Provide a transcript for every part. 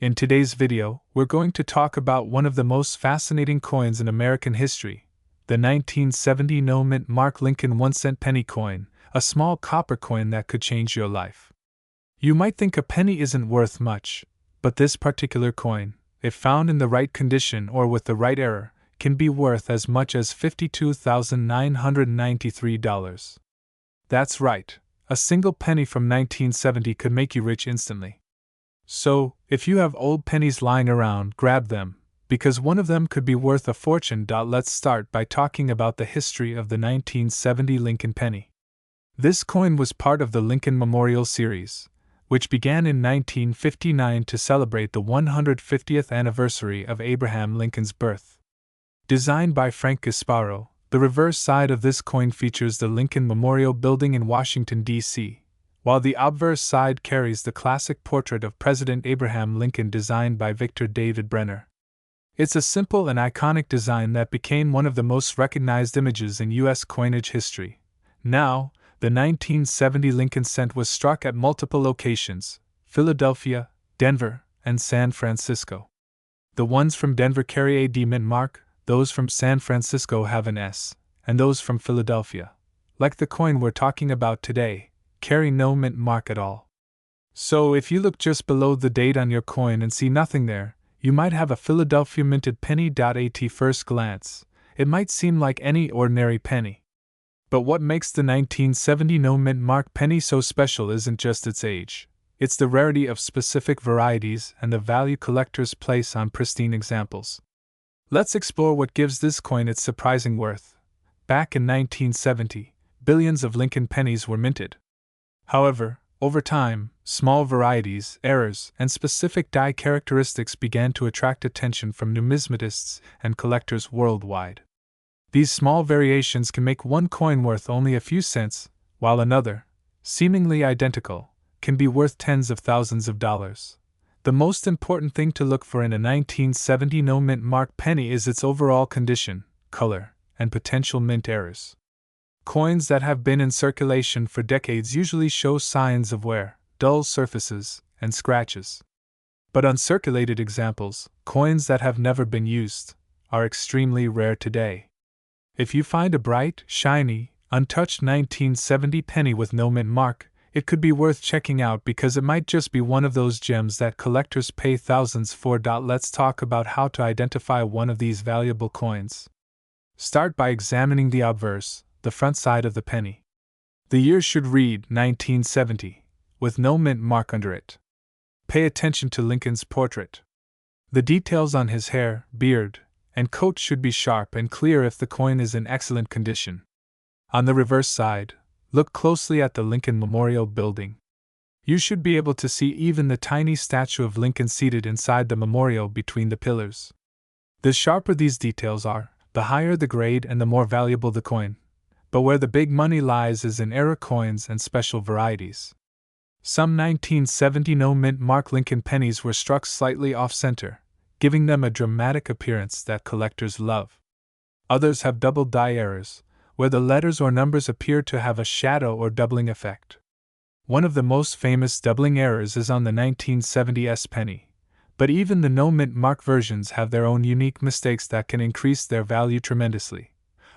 In today's video, we're going to talk about one of the most fascinating coins in American history, the 1970 no-mint mark Lincoln 1-cent penny coin, a small copper coin that could change your life. You might think a penny isn't worth much, but this particular coin, if found in the right condition or with the right error, can be worth as much as $52,993. That's right, a single penny from 1970 could make you rich instantly. So, if you have old pennies lying around, grab them, because one of them could be worth a fortune. Let's start by talking about the history of the 1970 Lincoln penny. This coin was part of the Lincoln Memorial series, which began in 1959 to celebrate the 150th anniversary of Abraham Lincoln's birth. Designed by Frank Gasparo, the reverse side of this coin features the Lincoln Memorial Building in Washington, D.C., while the obverse side carries the classic portrait of President Abraham Lincoln designed by Victor David Brenner. It's a simple and iconic design that became one of the most recognized images in U.S. coinage history. Now, the 1970 Lincoln cent was struck at multiple locations: Philadelphia, Denver, and San Francisco. The ones from Denver carry a D mint mark, those from San Francisco have an S, and those from Philadelphia, like the coin we're talking about today, carry no mint mark at all. So if you look just below the date on your coin and see nothing there, you might have a Philadelphia minted penny. At first glance, it might seem like any ordinary penny. But what makes the 1970 no mint mark penny so special isn't just its age, it's the rarity of specific varieties and the value collectors place on pristine examples. Let's explore what gives this coin its surprising worth. Back in 1970, billions of Lincoln pennies were minted. However, over time, small varieties, errors, and specific die characteristics began to attract attention from numismatists and collectors worldwide. These small variations can make one coin worth only a few cents, while another, seemingly identical, can be worth tens of thousands of dollars. The most important thing to look for in a 1970 no-mint mark penny is its overall condition, color, and potential mint errors. Coins that have been in circulation for decades usually show signs of wear, dull surfaces, and scratches. But uncirculated examples, coins that have never been used, are extremely rare today. If you find a bright, shiny, untouched 1970 penny with no mint mark, it could be worth checking out because it might just be one of those gems that collectors pay thousands for. Let's talk about how to identify one of these valuable coins. Start by examining the obverse, the front side of the penny. The year should read 1970, with no mint mark under it. Pay attention to Lincoln's portrait. The details on his hair, beard, and coat should be sharp and clear if the coin is in excellent condition. On the reverse side, look closely at the Lincoln Memorial Building. You should be able to see even the tiny statue of Lincoln seated inside the memorial between the pillars. The sharper these details are, the higher the grade and the more valuable the coin. But where the big money lies is in error coins and special varieties. Some 1970 no-mint mark Lincoln pennies were struck slightly off-center, giving them a dramatic appearance that collectors love. Others have double die errors, where the letters or numbers appear to have a shadow or doubling effect. One of the most famous doubling errors is on the 1970 S penny, but even the no-mint mark versions have their own unique mistakes that can increase their value tremendously.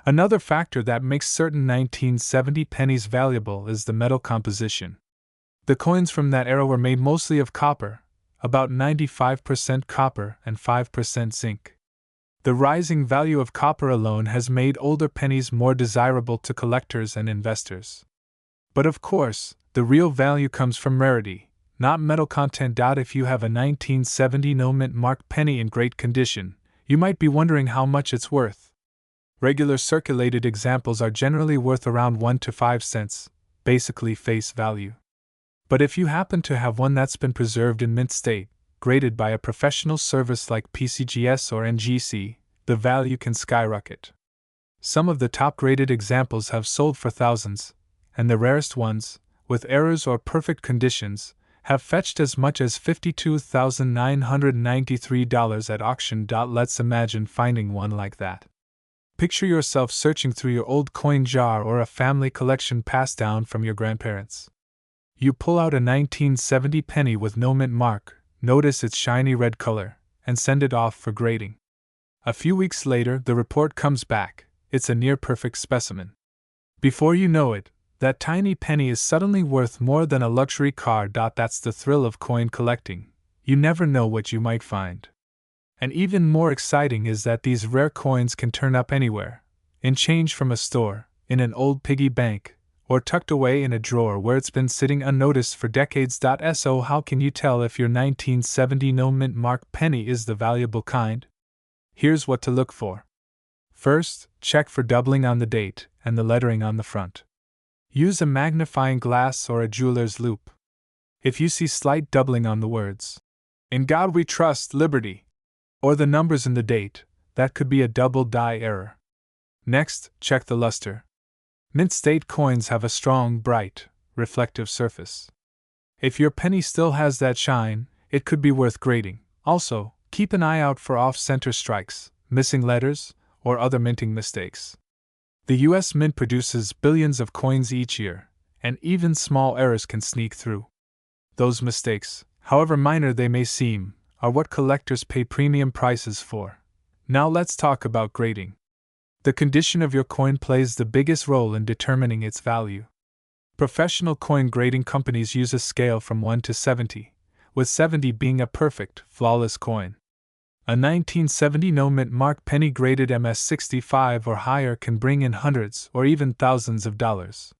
Another factor that makes certain 1970 pennies valuable is the metal composition. The coins from that era were made mostly of copper, about 95% copper and 5% zinc. The rising value of copper alone has made older pennies more desirable to collectors and investors. But of course, the real value comes from rarity, not metal content. If you have a 1970 no-mint mark penny in great condition, you might be wondering how much it's worth. Regular circulated examples are generally worth around 1 to 5 cents, basically face value. But if you happen to have one that's been preserved in mint state, graded by a professional service like PCGS or NGC, the value can skyrocket. Some of the top-graded examples have sold for thousands, and the rarest ones, with errors or perfect conditions, have fetched as much as $52,993 at auction. Let's imagine finding one like that. Picture yourself searching through your old coin jar or a family collection passed down from your grandparents. You pull out a 1970 penny with no mint mark, notice its shiny red color, and send it off for grading. A few weeks later, the report comes back. It's a near-perfect specimen. Before you know it, that tiny penny is suddenly worth more than a luxury car. That's the thrill of coin collecting. You never know what you might find. And even more exciting is that these rare coins can turn up anywhere, in change from a store, in an old piggy bank, or tucked away in a drawer where it's been sitting unnoticed for decades. So how can you tell if your 1970 no mint mark penny is the valuable kind? Here's what to look for. First, check for doubling on the date and the lettering on the front. Use a magnifying glass or a jeweler's loupe. If you see slight doubling on the words, "In God We Trust, Liberty," or the numbers in the date, that could be a double die error. Next, check the luster. Mint state coins have a strong, bright, reflective surface. If your penny still has that shine, it could be worth grading. Also, keep an eye out for off-center strikes, missing letters, or other minting mistakes. The US Mint produces billions of coins each year, and even small errors can sneak through. Those mistakes, however minor they may seem, are what collectors pay premium prices for. Now let's talk about grading. The condition of your coin plays the biggest role in determining its value. Professional coin grading companies use a scale from 1 to 70, with 70 being a perfect, flawless coin. A 1970 no mint mark penny graded MS65 or higher can bring in hundreds or even thousands of dollars.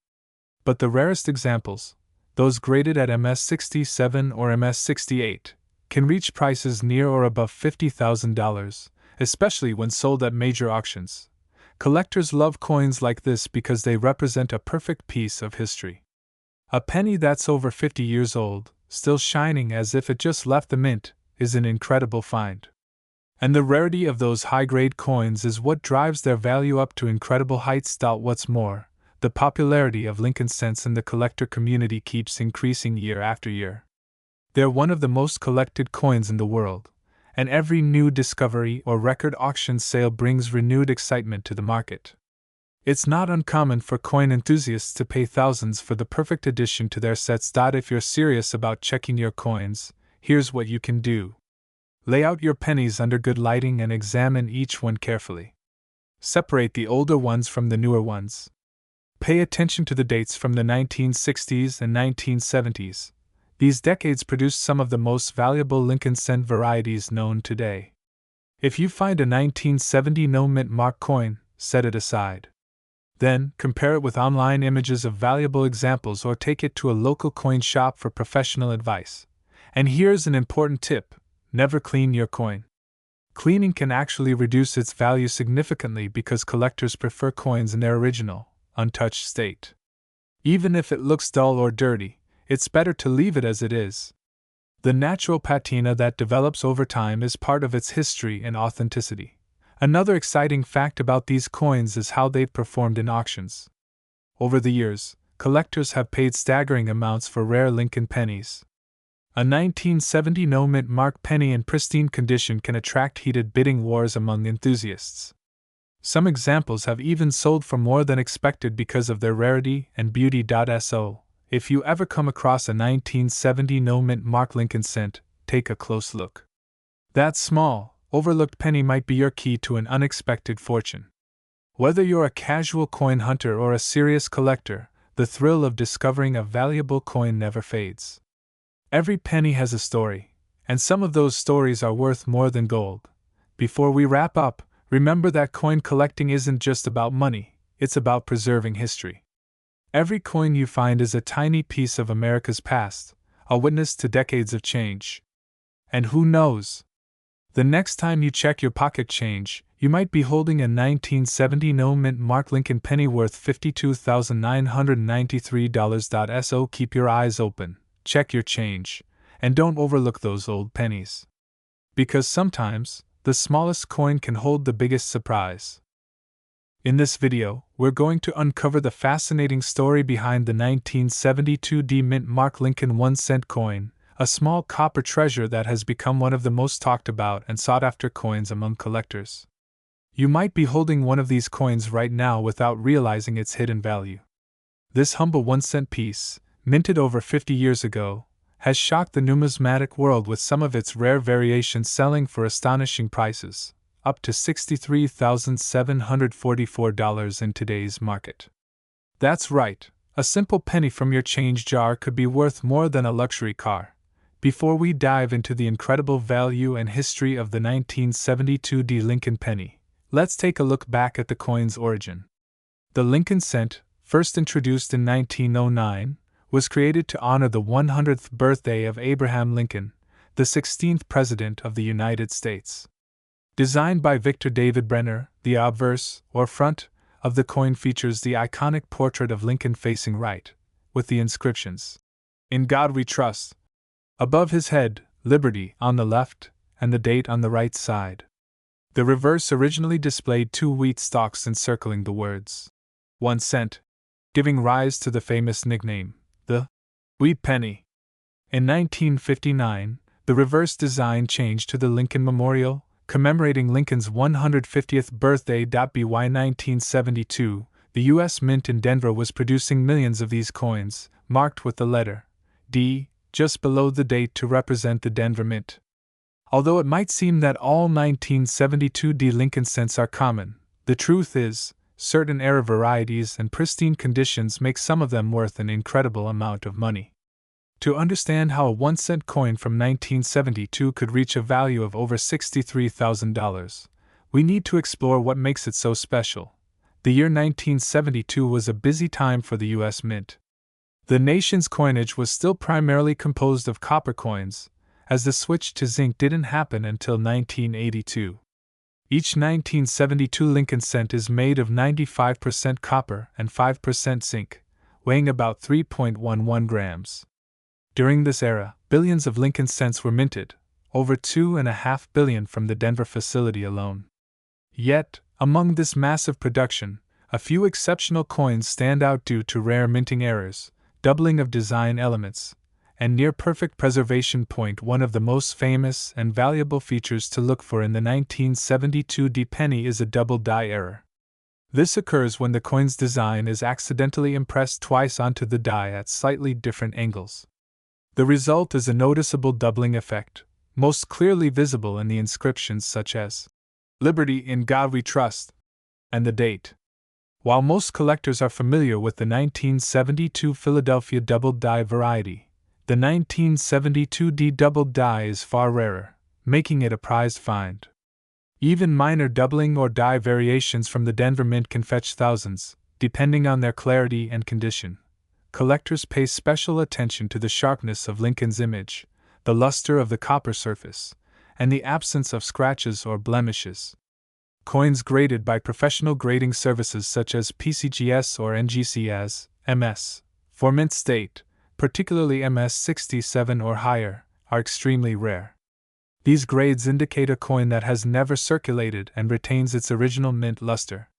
But the rarest examples, those graded at MS67 or MS68, can reach prices near or above $50,000, especially when sold at major auctions. Collectors love coins like this because they represent a perfect piece of history. A penny that's over 50 years old, still shining as if it just left the mint, is an incredible find. And the rarity of those high-grade coins is what drives their value up to incredible heights. What's more, the popularity of Lincoln cents in the collector community keeps increasing year after year. They're one of the most collected coins in the world, and every new discovery or record auction sale brings renewed excitement to the market. It's not uncommon for coin enthusiasts to pay thousands for the perfect addition to their sets. If you're serious about checking your coins, here's what you can do. Lay out your pennies under good lighting and examine each one carefully. Separate the older ones from the newer ones. Pay attention to the dates from the 1960s and 1970s. These decades produced some of the most valuable Lincoln cent varieties known today. If you find a 1970 no mint mark coin, set it aside. Then, compare it with online images of valuable examples or take it to a local coin shop for professional advice. And here's an important tip: never clean your coin. Cleaning can actually reduce its value significantly because collectors prefer coins in their original, untouched state. Even if it looks dull or dirty, it's better to leave it as it is. The natural patina that develops over time is part of its history and authenticity. Another exciting fact about these coins is how they've performed in auctions. Over the years, collectors have paid staggering amounts for rare Lincoln pennies. A 1970 no mint mark penny in pristine condition can attract heated bidding wars among enthusiasts. Some examples have even sold for more than expected because of their rarity and beauty. So, if you ever come across a 1970 no mint mark Lincoln cent, take a close look. That small, overlooked penny might be your key to an unexpected fortune. Whether you're a casual coin hunter or a serious collector, the thrill of discovering a valuable coin never fades. Every penny has a story, and some of those stories are worth more than gold. Before we wrap up, remember that coin collecting isn't just about money, it's about preserving history. Every coin you find is a tiny piece of America's past, a witness to decades of change. And who knows? The next time you check your pocket change, you might be holding a 1970 no mint mark Lincoln penny worth $52,993. So keep your eyes open. Check your change, and don't overlook those old pennies. Because sometimes, the smallest coin can hold the biggest surprise. In this video, we're going to uncover the fascinating story behind the 1972 D mint mark Lincoln 1-cent coin, a small copper treasure that has become one of the most talked about and sought after coins among collectors. You might be holding one of these coins right now without realizing its hidden value. This humble 1-cent piece, minted over 50 years ago, has shocked the numismatic world with some of its rare variations selling for astonishing prices, up to $63,744 in today's market. That's right, a simple penny from your change jar could be worth more than a luxury car. Before we dive into the incredible value and history of the 1972 Lincoln penny, let's take a look back at the coin's origin. The Lincoln cent, first introduced in 1909, was created to honor the 100th birthday of Abraham Lincoln, the 16th President of the United States. Designed by Victor David Brenner, the obverse, or front, of the coin features the iconic portrait of Lincoln facing right, with the inscriptions, "In God We Trust," above his head, "Liberty" on the left, and the date on the right side. The reverse originally displayed 2 wheat stalks encircling the words, 1 cent, giving rise to the famous nickname, the Wheat Penny. In 1959, the reverse design changed to the Lincoln Memorial, commemorating Lincoln's 150th birthday. By 1972, the U.S. Mint in Denver was producing millions of these coins, marked with the letter D just below the date to represent the Denver Mint. Although it might seem that all 1972 Lincoln cents are common, the truth is, certain rare varieties and pristine conditions make some of them worth an incredible amount of money. To understand how a 1-cent coin from 1972 could reach a value of over $63,000, we need to explore what makes it so special. The year 1972 was a busy time for the U.S. Mint. The nation's coinage was still primarily composed of copper coins, as the switch to zinc didn't happen until 1982. Each 1972 Lincoln cent is made of 95% copper and 5% zinc, weighing about 3.11 grams. During this era, billions of Lincoln cents were minted, over 2.5 billion from the Denver facility alone. Yet, among this massive production, a few exceptional coins stand out due to rare minting errors, doubling of design elements, and near-perfect preservation. One of the most famous and valuable features to look for in the 1972 penny is a double die error. This occurs when the coin's design is accidentally impressed twice onto the die at slightly different angles. The result is a noticeable doubling effect, most clearly visible in the inscriptions such as, "Liberty, in God We Trust," and the date. While most collectors are familiar with the 1972 Philadelphia double die variety, the 1972 double die is far rarer, making it a prized find. Even minor doubling or die variations from the Denver Mint can fetch thousands, depending on their clarity and condition. Collectors pay special attention to the sharpness of Lincoln's image, the luster of the copper surface, and the absence of scratches or blemishes. Coins graded by professional grading services such as PCGS or NGCS, MS, for mint state, particularly MS 67 or higher, are extremely rare. These grades indicate a coin that has never circulated and retains its original mint luster.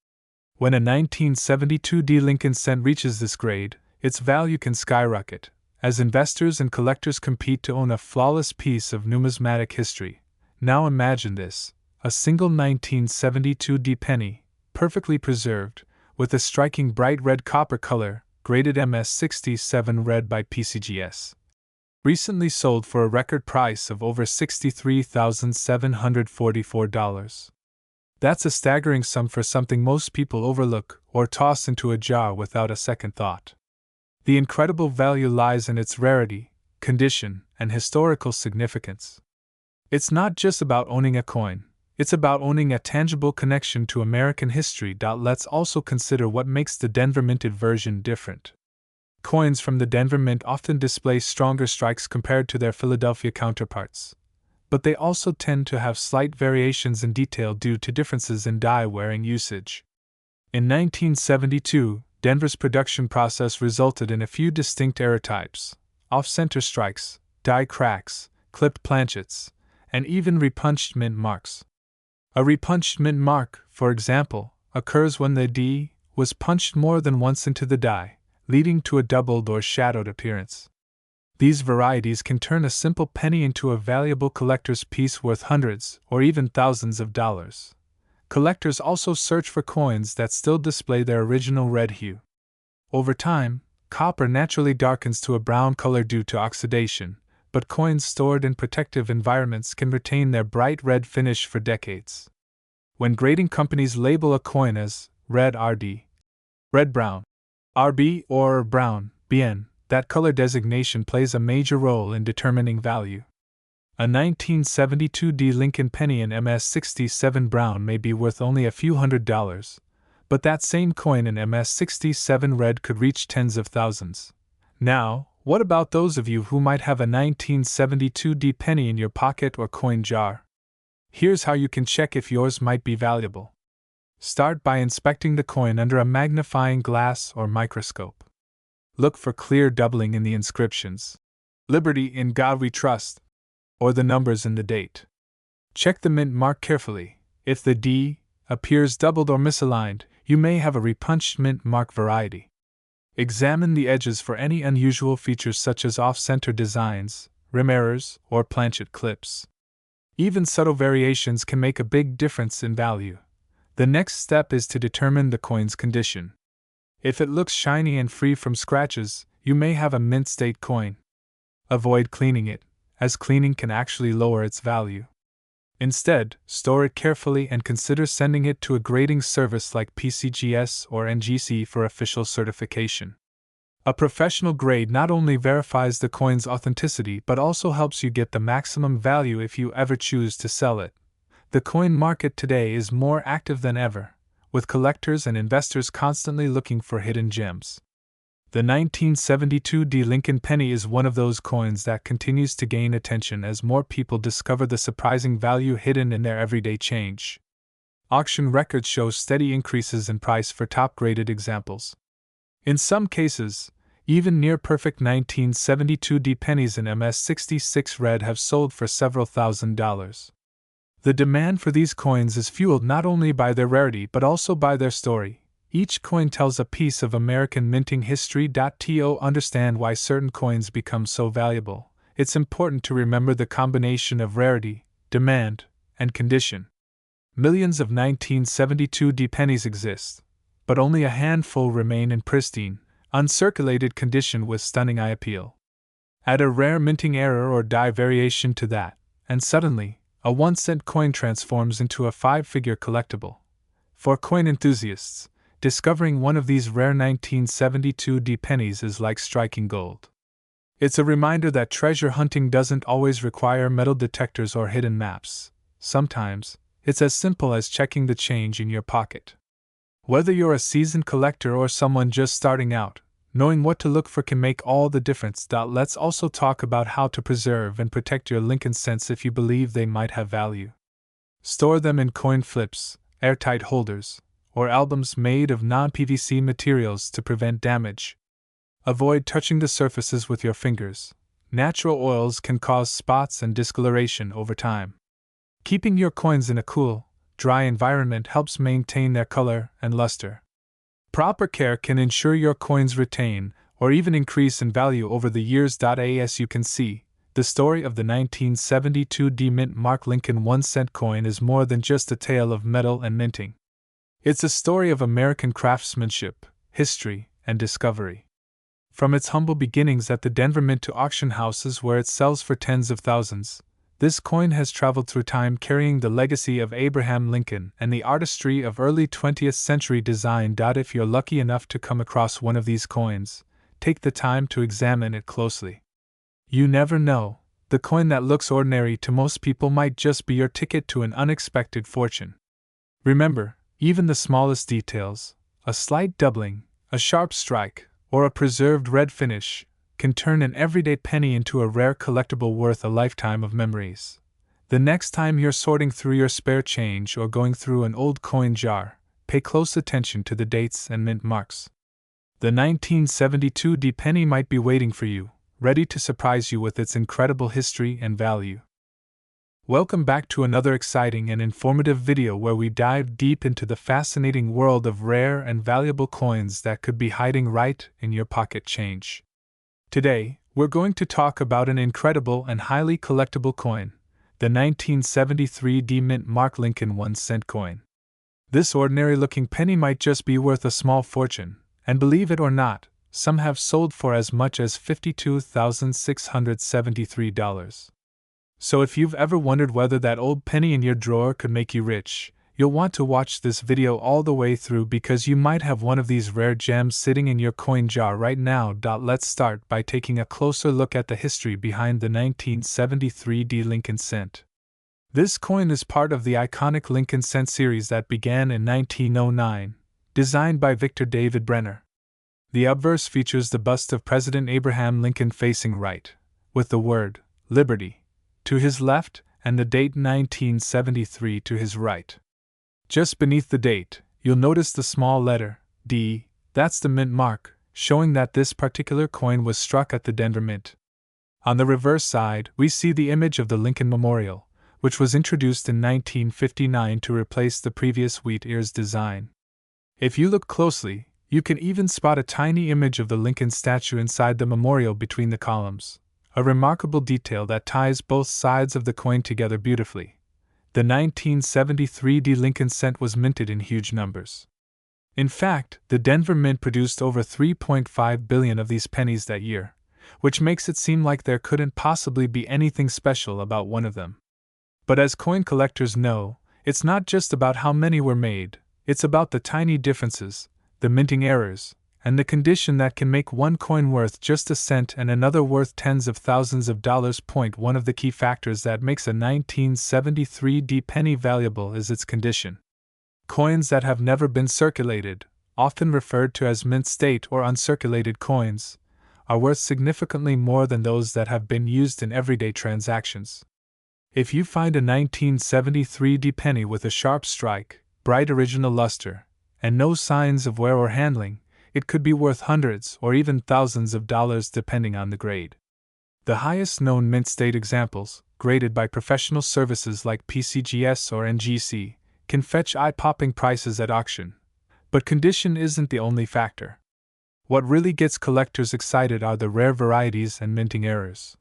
When a 1972 Lincoln cent reaches this grade, its value can skyrocket, as investors and collectors compete to own a flawless piece of numismatic history. Now imagine this: a single 1972 penny, perfectly preserved, with a striking bright red copper color, graded MS 67 red by PCGS. Recently sold for a record price of over $63,744. That's a staggering sum for something most people overlook or toss into a jar without a second thought. The incredible value lies in its rarity, condition, and historical significance. It's not just about owning a coin, it's about owning a tangible connection to American history. Let's also consider what makes the Denver minted version different. Coins from the Denver Mint often display stronger strikes compared to their Philadelphia counterparts, but they also tend to have slight variations in detail due to differences in die-wearing usage. In 1972, Denver's production process resulted in a few distinct error types: off-center strikes, die cracks, clipped planchets, and even repunched mint marks. A repunched mint mark, for example, occurs when the D was punched more than once into the die, leading to a doubled or shadowed appearance. These varieties can turn a simple penny into a valuable collector's piece worth hundreds or even thousands of dollars. Collectors also search for coins that still display their original red hue. Over time, copper naturally darkens to a brown color due to oxidation, but coins stored in protective environments can retain their bright red finish for decades. When grading, companies label a coin as red RD, red brown, RB, or brown BN. That color designation plays a major role in determining value. A 1972 D Lincoln penny in MS-67 brown may be worth only a few $100s, but that same coin in MS-67 red could reach tens of thousands. Now, what about those of you who might have a 1972 D penny in your pocket or coin jar? Here's how you can check if yours might be valuable. Start by inspecting the coin under a magnifying glass or microscope. Look for clear doubling in the inscriptions, "Liberty in God We Trust," or the numbers in the date. Check the mint mark carefully. If the D appears doubled or misaligned, you may have a repunched mint mark variety. Examine the edges for any unusual features such as off-center designs, rim errors, or planchet clips. Even subtle variations can make a big difference in value. The next step is to determine the coin's condition. If it looks shiny and free from scratches, you may have a mint state coin. Avoid cleaning it, as cleaning can actually lower its value. Instead, store it carefully and consider sending it to a grading service like PCGS or NGC for official certification. A professional grade not only verifies the coin's authenticity but also helps you get the maximum value if you ever choose to sell it. The coin market today is more active than ever, with collectors and investors constantly looking for hidden gems. The 1972 D Lincoln penny is one of those coins that continues to gain attention as more people discover the surprising value hidden in their everyday change. Auction records show steady increases in price for top-graded examples. In some cases, even near-perfect 1972 D pennies in MS-66 red have sold for several $1,000s. The demand for these coins is fueled not only by their rarity but also by their story. Each coin tells a piece of American minting history. To understand why certain coins become so valuable, it's important to remember the combination of rarity, demand, and condition. Millions of 1972 D pennies exist, but only a handful remain in pristine, uncirculated condition with stunning eye appeal. Add a rare minting error or die variation to that, and suddenly, a 1-cent coin transforms into a 5-figure collectible. For coin enthusiasts, discovering one of these rare 1972 D pennies is like striking gold. It's a reminder that treasure hunting doesn't always require metal detectors or hidden maps. Sometimes, it's as simple as checking the change in your pocket. Whether you're a seasoned collector or someone just starting out, knowing what to look for can make all the difference. Let's also talk about how to preserve and protect your Lincoln cents if you believe they might have value. Store them in coin flips, airtight holders, or albums made of non-PVC materials to prevent damage. Avoid touching the surfaces with your fingers. Natural oils can cause spots and discoloration over time. Keeping your coins in a cool, dry environment helps maintain their color and luster. Proper care can ensure your coins retain or even increase in value over the years. As you can see, the story of the 1972 D Mint Mark Lincoln 1-cent coin is more than just a tale of metal and minting. It's a story of American craftsmanship, history, and discovery. From its humble beginnings at the Denver Mint to auction houses where it sells for tens of thousands, this coin has traveled through time carrying the legacy of Abraham Lincoln and the artistry of early 20th century design. If you're lucky enough to come across one of these coins, take the time to examine it closely. You never know, the coin that looks ordinary to most people might just be your ticket to an unexpected fortune. Remember, even the smallest details, a slight doubling, a sharp strike, or a preserved red finish, can turn an everyday penny into a rare collectible worth a lifetime of memories. The next time you're sorting through your spare change or going through an old coin jar, pay close attention to the dates and mint marks. The 1972 D penny might be waiting for you, ready to surprise you with its incredible history and value. Welcome back to another exciting and informative video where we dive deep into the fascinating world of rare and valuable coins that could be hiding right in your pocket change. Today, we're going to talk about an incredible and highly collectible coin, the 1973 D Mint Mark Lincoln 1-cent coin. This ordinary-looking penny might just be worth a small fortune, and believe it or not, some have sold for as much as $52,673. So if you've ever wondered whether that old penny in your drawer could make you rich, you'll want to watch this video all the way through because you might have one of these rare gems sitting in your coin jar right now. Let's start by taking a closer look at the history behind the 1973 Lincoln cent. This coin is part of the iconic Lincoln cent series that began in 1909, designed by Victor David Brenner. The obverse features the bust of President Abraham Lincoln facing right, with the word Liberty to his left and the date 1973 to his right. Just beneath the date, you'll notice the small letter D, that's the mint mark, showing that this particular coin was struck at the Denver Mint. On the reverse side, we see the image of the Lincoln Memorial, which was introduced in 1959 to replace the previous wheat ears design. If you look closely, you can even spot a tiny image of the Lincoln statue inside the memorial between the columns, a remarkable detail that ties both sides of the coin together beautifully. The 1973 Lincoln cent was minted in huge numbers. In fact, the Denver Mint produced over 3.5 billion of these pennies that year, which makes it seem like there couldn't possibly be anything special about one of them. But as coin collectors know, it's not just about how many were made, it's about the tiny differences, the minting errors, and the condition that can make one coin worth just a cent and another worth tens of thousands of dollars. One of the key factors that makes a 1973 penny valuable is its condition. Coins that have never been circulated, often referred to as mint state or uncirculated coins, are worth significantly more than those that have been used in everyday transactions. If you find a 1973 penny with a sharp strike, bright original luster, and no signs of wear or handling, it could be worth hundreds or even thousands of dollars depending on the grade. The highest known mint state examples, graded by professional services like PCGS or NGC, can fetch eye-popping prices at auction. But condition isn't the only factor. What really gets collectors excited are the rare varieties and minting errors.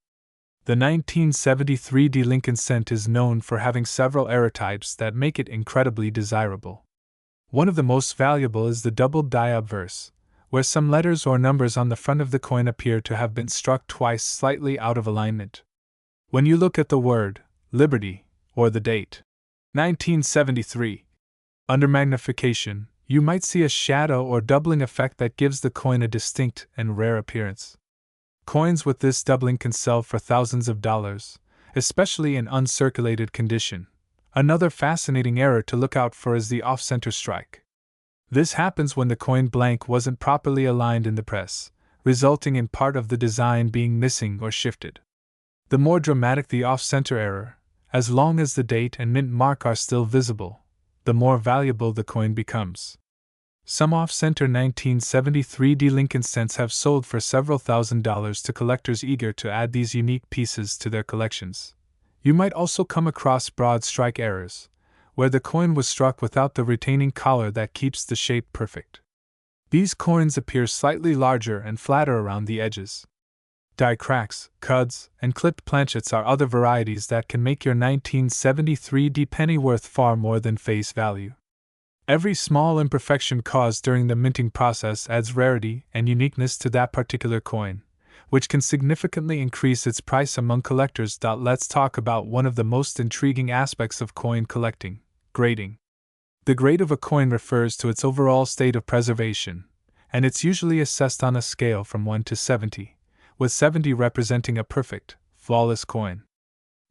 The 1973 Lincoln cent is known for having several error types that make it incredibly desirable. One of the most valuable is the doubled die obverse, where some letters or numbers on the front of the coin appear to have been struck twice slightly out of alignment. When you look at the word Liberty or the date 1973 under magnification, you might see a shadow or doubling effect that gives the coin a distinct and rare appearance. Coins with this doubling can sell for thousands of dollars, especially in uncirculated condition. Another fascinating error to look out for is the off-center strike. This happens when the coin blank wasn't properly aligned in the press, resulting in part of the design being missing or shifted. The more dramatic the off-center error, as long as the date and mint mark are still visible, the more valuable the coin becomes. Some off-center 1973 Lincoln cents have sold for several $1,000s to collectors eager to add these unique pieces to their collections. You might also come across broad strike errors, where the coin was struck without the retaining collar that keeps the shape perfect. These coins appear slightly larger and flatter around the edges. Die cracks, cuds, and clipped planchets are other varieties that can make your 1973 penny worth far more than face value. Every small imperfection caused during the minting process adds rarity and uniqueness to that particular coin, which can significantly increase its price among collectors. Let's talk about one of the most intriguing aspects of coin collecting: grading. The grade of a coin refers to its overall state of preservation, and it's usually assessed on a scale from 1 to 70, with 70 representing a perfect, flawless coin.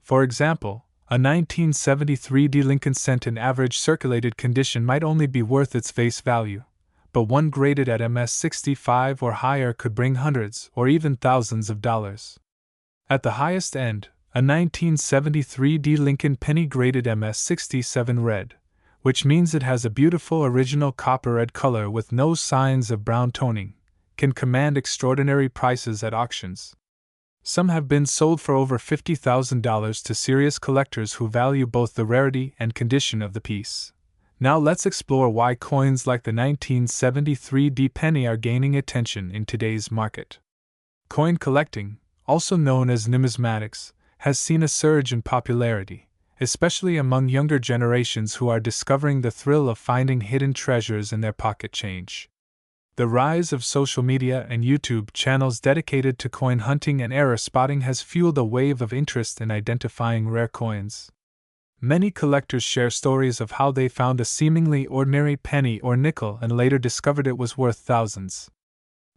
For example, a 1973 Lincoln cent in average circulated condition might only be worth its face value, but one graded at MS-65 or higher could bring hundreds or even thousands of dollars. At the highest end, a 1973 Lincoln penny graded MS-67 red, which means it has a beautiful original copper red color with no signs of brown toning, can command extraordinary prices at auctions. Some have been sold for over $50,000 to serious collectors who value both the rarity and condition of the piece. Now let's explore why coins like the 1973 penny are gaining attention in today's market. Coin collecting, also known as numismatics, has seen a surge in popularity, especially among younger generations who are discovering the thrill of finding hidden treasures in their pocket change. The rise of social media and YouTube channels dedicated to coin hunting and error spotting has fueled a wave of interest in identifying rare coins. Many collectors share stories of how they found a seemingly ordinary penny or nickel and later discovered it was worth thousands.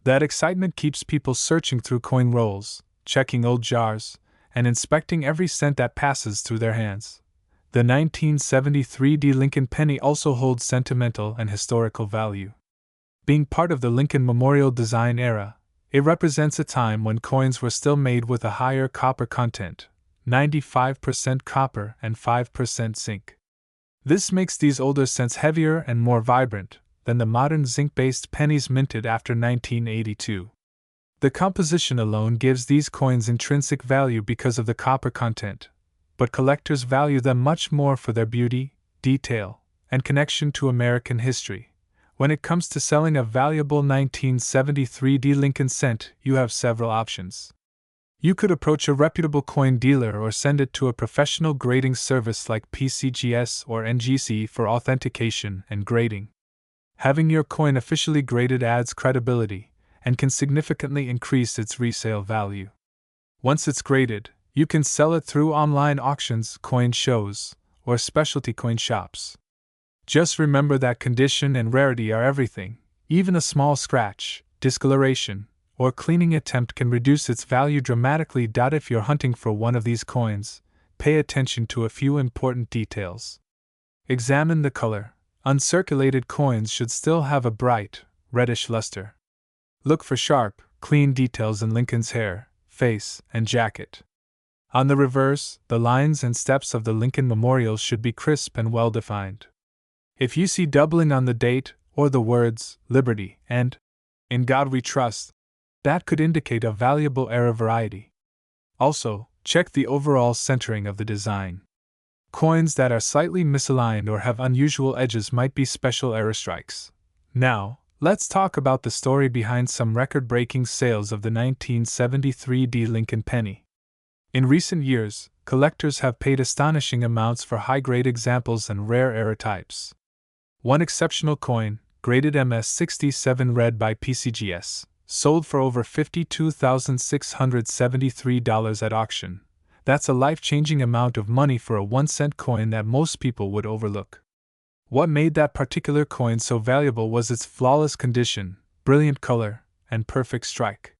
That excitement keeps people searching through coin rolls, checking old jars, and inspecting every cent that passes through their hands. The 1973 Lincoln penny also holds sentimental and historical value. Being part of the Lincoln Memorial design era, it represents a time when coins were still made with a higher copper content, 95% copper and 5% zinc. This makes these older cents heavier and more vibrant than the modern zinc-based pennies minted after 1982. The composition alone gives these coins intrinsic value because of the copper content, but collectors value them much more for their beauty, detail, and connection to American history. When it comes to selling a valuable 1973 Lincoln cent, you have several options. You could approach a reputable coin dealer or send it to a professional grading service like PCGS or NGC for authentication and grading. Having your coin officially graded adds credibility and can significantly increase its resale value. Once it's graded, you can sell it through online auctions, coin shows, or specialty coin shops. Just remember that condition and rarity are everything. Even a small scratch, discoloration, or cleaning attempt can reduce its value dramatically. If you're hunting for one of these coins, pay attention to a few important details. Examine the color. Uncirculated coins should still have a bright, reddish luster. Look for sharp, clean details in Lincoln's hair, face, and jacket. On the reverse, the lines and steps of the Lincoln Memorial should be crisp and well-defined. If you see doubling on the date, or the words, Liberty, and In God We Trust, that could indicate a valuable era variety. Also, check the overall centering of the design. Coins that are slightly misaligned or have unusual edges might be special error strikes. Now, let's talk about the story behind some record-breaking sales of the 1973 Lincoln penny. In recent years, collectors have paid astonishing amounts for high-grade examples and rare error types. One exceptional coin, graded MS67 red by PCGS, sold for over $52,673 at auction. That's a life-changing amount of money for a 1-cent coin that most people would overlook. What made that particular coin so valuable was its flawless condition, brilliant color, and perfect strike.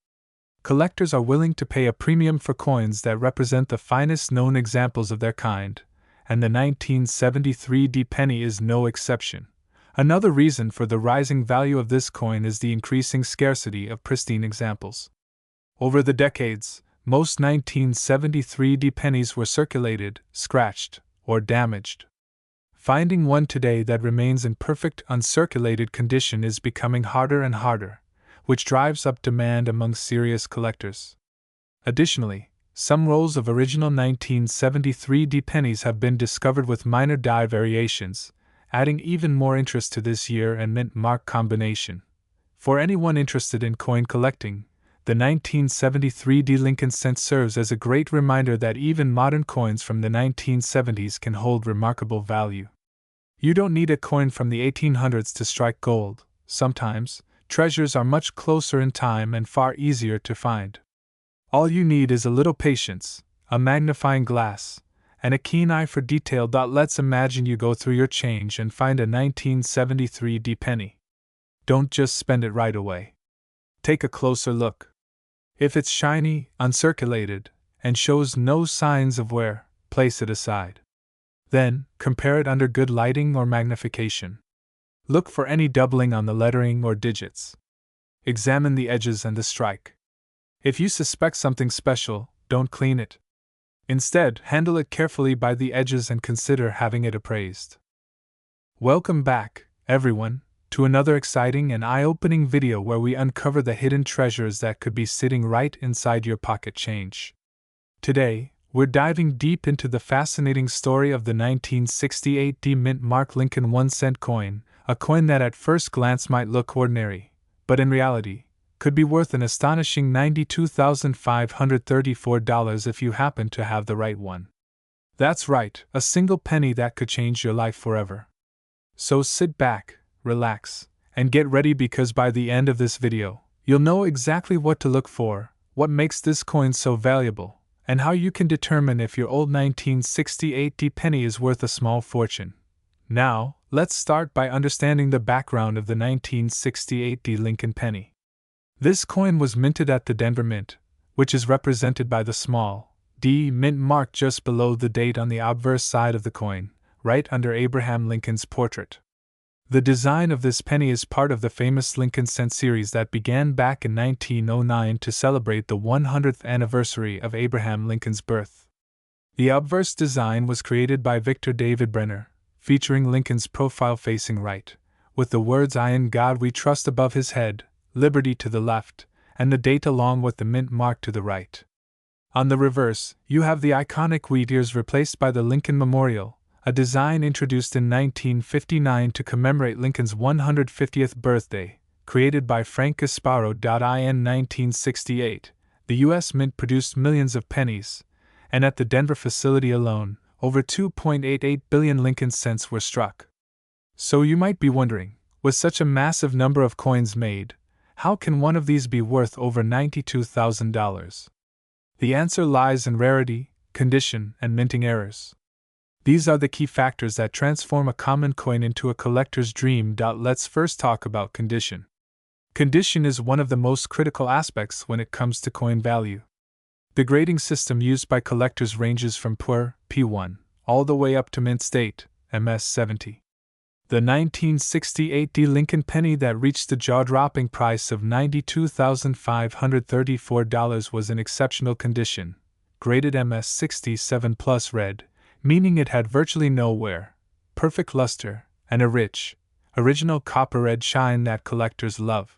Collectors are willing to pay a premium for coins that represent the finest known examples of their kind, and the 1973 penny is no exception. Another reason for the rising value of this coin is the increasing scarcity of pristine examples. Over the decades, most 1973 pennies were circulated, scratched, or damaged. Finding one today that remains in perfect uncirculated condition is becoming harder and harder, which drives up demand among serious collectors. Additionally, some rolls of original 1973 pennies have been discovered with minor die variations, adding even more interest to this year and mint mark combination. For anyone interested in coin collecting, the 1973 Lincoln cent serves as a great reminder that even modern coins from the 1970s can hold remarkable value. You don't need a coin from the 1800s to strike gold. Sometimes, treasures are much closer in time and far easier to find. All you need is a little patience, a magnifying glass, and a keen eye for detail. Let's imagine you go through your change and find a 1973 penny. Don't just spend it right away. Take a closer look. If it's shiny, uncirculated, and shows no signs of wear, place it aside. Then, compare it under good lighting or magnification. Look for any doubling on the lettering or digits. Examine the edges and the strike. If you suspect something special, don't clean it. Instead, handle it carefully by the edges and consider having it appraised. Welcome back, everyone, to another exciting and eye-opening video where we uncover the hidden treasures that could be sitting right inside your pocket change. Today, we're diving deep into the fascinating story of the 1968 mint mark Lincoln 1-cent coin, a coin that at first glance might look ordinary, but in reality, could be worth an astonishing $92,534 if you happen to have the right one. That's right, a single penny that could change your life forever. So sit back, relax, And get ready, because by the end of this video, you'll know exactly what to look for, what makes this coin so valuable, and how you can determine if your old 1968 penny is worth a small fortune. Now, let's start by understanding the background of the 1968 Lincoln penny. This coin was minted at the Denver Mint, which is represented by the small D mint mark just below the date on the obverse side of the coin, right under Abraham Lincoln's portrait. The design of this penny is part of the famous Lincoln cent series that began back in 1909 to celebrate the 100th anniversary of Abraham Lincoln's birth. The obverse design was created by Victor David Brenner, featuring Lincoln's profile facing right, with the words "I in God we trust" above his head, Liberty to the left, and the date along with the mint mark to the right. On the reverse, you have the iconic wheat ears replaced by the Lincoln Memorial, a design introduced in 1959 to commemorate Lincoln's 150th birthday, created by Frank Gasparo. In 1968, the U.S. Mint produced millions of pennies, and at the Denver facility alone, over 2.88 billion Lincoln cents were struck. So you might be wondering, with such a massive number of coins made, how can one of these be worth over $92,000? The answer lies in rarity, condition, and minting errors. These are the key factors that transform a common coin into a collector's dream. Let's first talk about condition. Condition is one of the most critical aspects when it comes to coin value. The grading system used by collectors ranges from poor, P1, all the way up to mint state, MS70. The 1968 Lincoln penny that reached the jaw-dropping price of $92,534 was in exceptional condition, graded MS67 plus red, meaning it had virtually no wear, perfect luster, and a rich, original copper red shine that collectors love.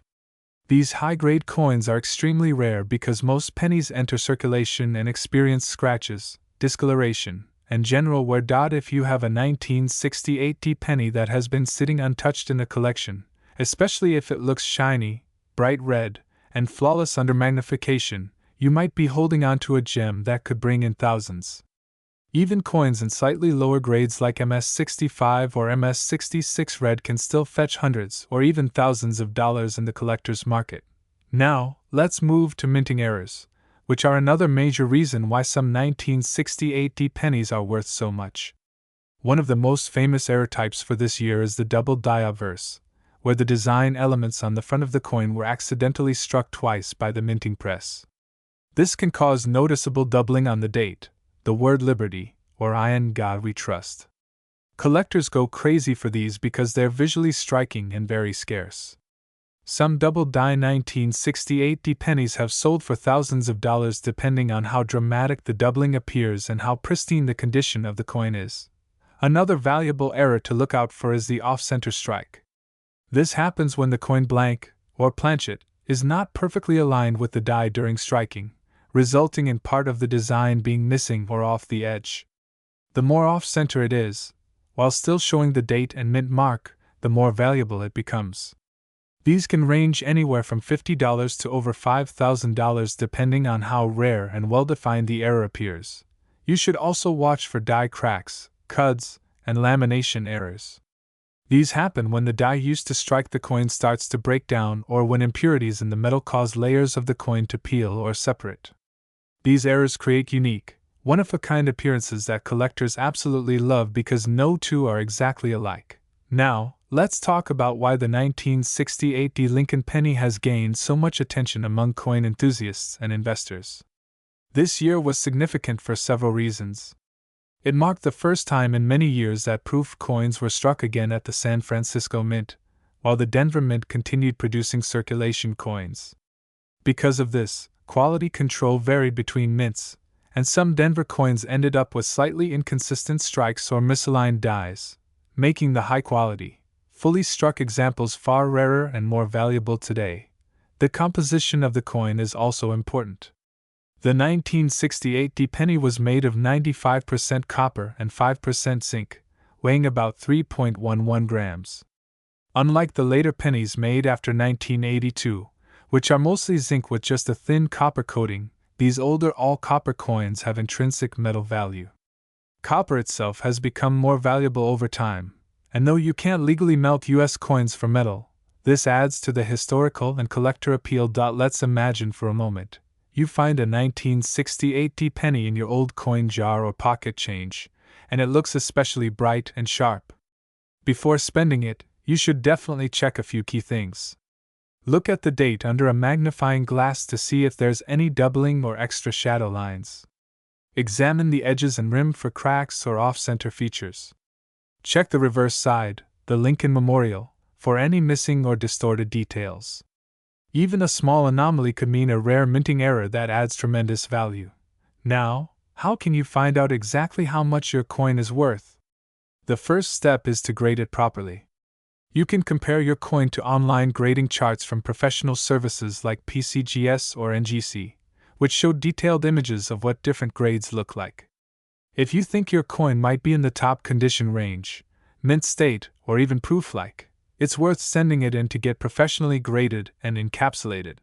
These high-grade coins are extremely rare because most pennies enter circulation and experience scratches, discoloration, and general wear. If you have a 1968 penny that has been sitting untouched in a collection, especially if it looks shiny, bright red, and flawless under magnification, you might be holding on to a gem that could bring in thousands. Even coins in slightly lower grades like MS65 or MS66 red can still fetch hundreds or even thousands of dollars in the collector's market. Now, let's move to minting errors, which are another major reason why some 1968 pennies are worth so much. One of the most famous error types for this year is the double die obverse, where the design elements on the front of the coin were accidentally struck twice by the minting press. This can cause noticeable doubling on the date, the word Liberty, or I in God we trust. Collectors go crazy for these because they're visually striking and very scarce. Some double-die 1968 pennies have sold for thousands of dollars depending on how dramatic the doubling appears and how pristine the condition of the coin is. Another valuable error to look out for is the off-center strike. This happens when the coin blank, or planchet, is not perfectly aligned with the die during striking, resulting in part of the design being missing or off the edge. The more off-center it is, while still showing the date and mint mark, the more valuable it becomes. These can range anywhere from $50 to over $5,000 depending on how rare and well-defined the error appears. You should also watch for die cracks, cuds, and lamination errors. These happen when the die used to strike the coin starts to break down or when impurities in the metal cause layers of the coin to peel or separate. These errors create unique, one-of-a-kind appearances that collectors absolutely love because no two are exactly alike. Now, let's talk about why the 1968 Lincoln penny has gained so much attention among coin enthusiasts and investors. This year was significant for several reasons. It marked the first time in many years that proof coins were struck again at the San Francisco Mint, while the Denver Mint continued producing circulation coins. Because of this, quality control varied between mints, and some Denver coins ended up with slightly inconsistent strikes or misaligned dies, making the high-quality, fully struck examples far rarer and more valuable today. The composition of the coin is also important. The 1968 penny was made of 95% copper and 5% zinc, weighing about 3.11 grams. Unlike the later pennies made after 1982, which are mostly zinc with just a thin copper coating, these older all-copper coins have intrinsic metal value. Copper itself has become more valuable over time, and though you can't legally melt US coins for metal, This adds to the historical and collector appeal. Let's imagine for a moment you find a 1968 penny in your old coin jar or pocket change, and it looks especially bright and sharp. Before spending it, you should definitely check a few key things. Look at the date under a magnifying glass to see if there's any doubling or extra shadow lines. Examine the edges and rim for cracks or off-center features. Check the reverse side, the Lincoln Memorial, for any missing or distorted details. Even a small anomaly could mean a rare minting error that adds tremendous value. Now, how can you find out exactly how much your coin is worth? The first step is to grade it properly. You can compare your coin to online grading charts from professional services like PCGS or NGC, which show detailed images of what different grades look like. If you think your coin might be in the top condition range, mint state, or even proof-like, it's worth sending it in to get professionally graded and encapsulated.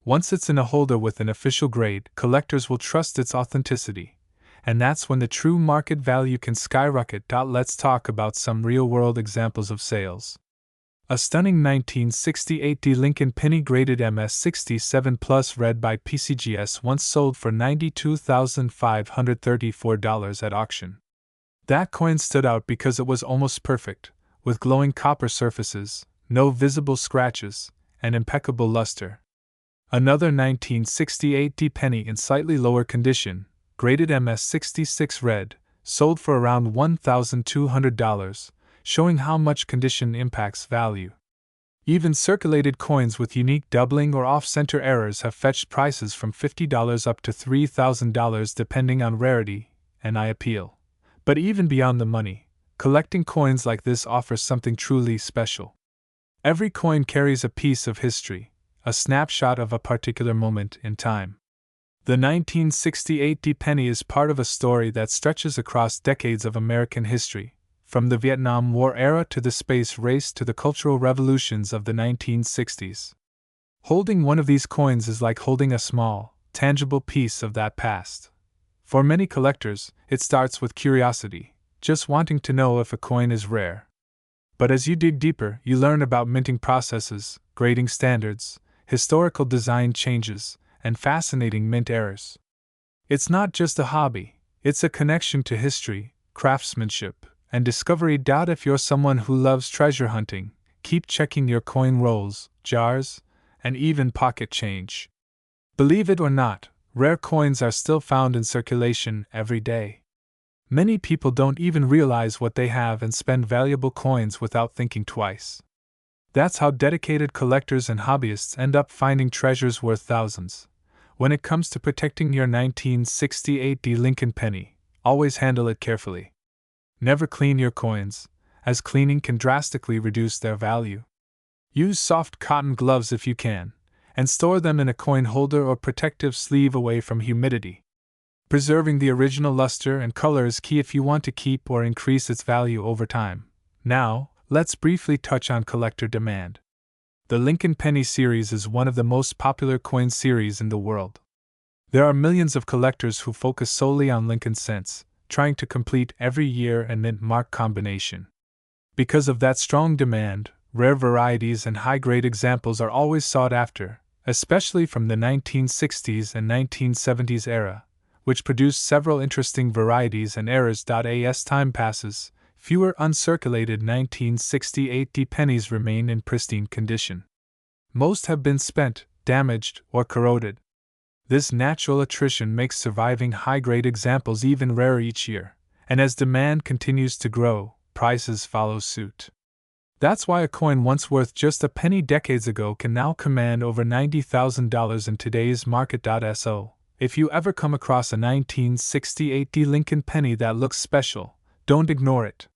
Once it's in a holder with an official grade, collectors will trust its authenticity, and that's when the true market value can skyrocket. Let's talk about some real-world examples of sales. A stunning 1968 Lincoln penny graded MS67 Plus read by PCGS once sold for $92,534 at auction. That coin stood out because it was almost perfect, with glowing copper surfaces, no visible scratches, and impeccable luster. Another 1968 penny in slightly lower condition, graded MS66 red, sold for around $1,200, showing how much condition impacts value. Even circulated coins with unique doubling or off-center errors have fetched prices from $50 up to $3,000 depending on rarity and eye appeal. But even beyond the money, collecting coins like this offers something truly special. Every coin carries a piece of history, a snapshot of a particular moment in time. The 1968 penny is part of a story that stretches across decades of American history, from the Vietnam War era to the space race to the cultural revolutions of the 1960s. Holding one of these coins is like holding a small, tangible piece of that past. For many collectors, it starts with curiosity, just wanting to know if a coin is rare. But as you dig deeper, you learn about minting processes, grading standards, historical design changes, and fascinating mint errors. It's not just a hobby, it's a connection to history, craftsmanship, and discovery. If you're someone who loves treasure hunting, keep checking your coin rolls, jars, and even pocket change. Believe it or not, rare coins are still found in circulation every day. Many people don't even realize what they have and spend valuable coins without thinking twice. That's how dedicated collectors and hobbyists end up finding treasures worth thousands. When it comes to protecting your 1968 Lincoln penny, always handle it carefully. Never clean your coins, as cleaning can drastically reduce their value. Use soft cotton gloves if you can, and store them in a coin holder or protective sleeve away from humidity. Preserving the original luster and color is key if you want to keep or increase its value over time. Now, let's briefly touch on collector demand. The Lincoln Penny series is one of the most popular coin series in the world. There are millions of collectors who focus solely on Lincoln cents, trying to complete every year and mint mark combination. Because of that strong demand, rare varieties and high-grade examples are always sought after, especially from the 1960s and 1970s era, which produced several interesting varieties and errors. As time passes, fewer uncirculated 1968 pennies remain in pristine condition. Most have been spent, damaged, or corroded. This natural attrition makes surviving high-grade examples even rarer each year, and as demand continues to grow, prices follow suit. That's why a coin once worth just a penny decades ago can now command over $90,000 in today's market. So, if you ever come across a 1968 Lincoln penny that looks special, don't ignore it.